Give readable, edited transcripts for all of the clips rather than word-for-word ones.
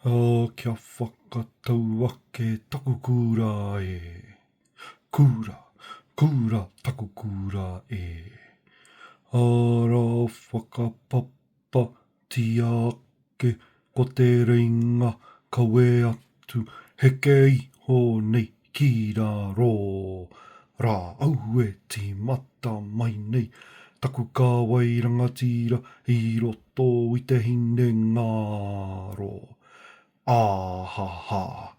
kia whakatau ake taku kura e. Kura taku kura e. Ara whakapapa tiake ko te ringa kawe atu heke iho nei ki raro. Rā au e ti mata mai nei taku kāwai rangatira i roto i te hine ngāro. Āhaha,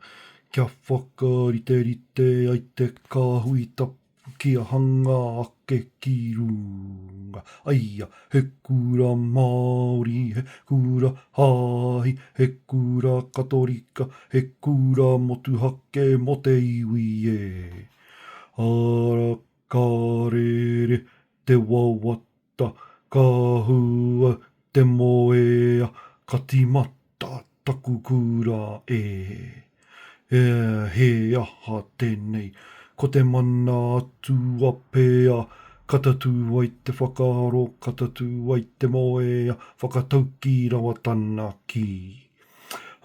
kia whakarite ai te kāhui tapu kia hanga ake ki runga. Aia, he kura Māori, he kura Hāhi, he kura Katorika, he kura motuhake mo te iwi e. Ara kārere te wawata, ka hua te moea, ka timata taku kura e. He aha tēnei, ko te mana atu a pēa, katatu ai te whakaaro, katatu ai te moea, whakatau ki rawa tana ki.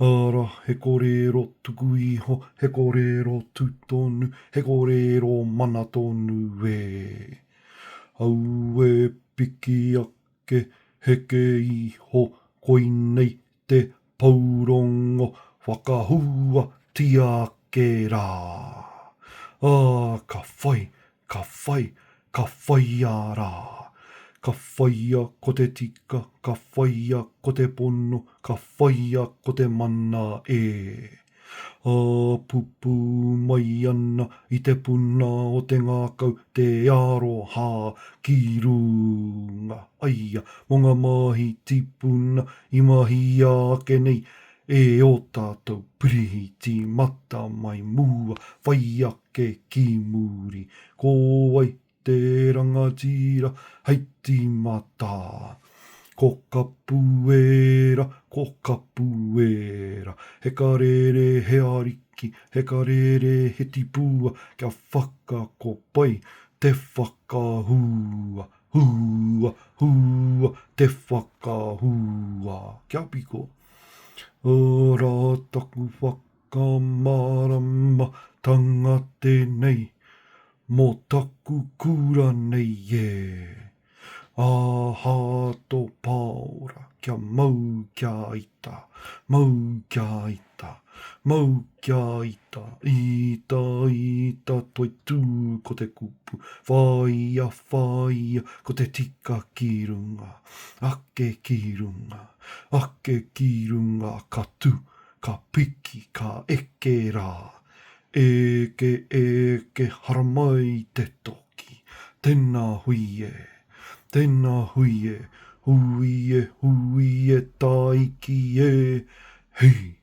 Ara, he kōrero tuku iho, he kōrero tūtonu, he kōrero mana tonu e. Au e piki ake, heke iho, koinei te paurongo, whakahua tiake rā. Ka whai, ka whai, ka whai a rā. Ka whai a ko te tika, ka whai a ko te pono, ka whai a ko te mana e. Pupu mai ana i te puna o te ngākau, te aroha ki runga. Aia, mo ngā mahi tipuna i mahi ake nei, e o tātou pirihiti mata mai mua, whai ake ki muri. Ko ai te rangatira, hei ti mata. Ko kapuera, he karere he ariki, he karere he tipua, kia whakakopai, te whakahua, hua, te whakahua. Kia piko. Ora taku whakamarama tanga tēnei, mō taku kura nei e. Aha tō paora, kia mau kia ita, mau kia ita, mau kia ita, ita toi tū ko te kupu, whaia, ko te tika ki runga, ake ki runga, ka tū, ka piki, ka eke rā, eke haramai te toki, tēnā hui e, taiki e, hei.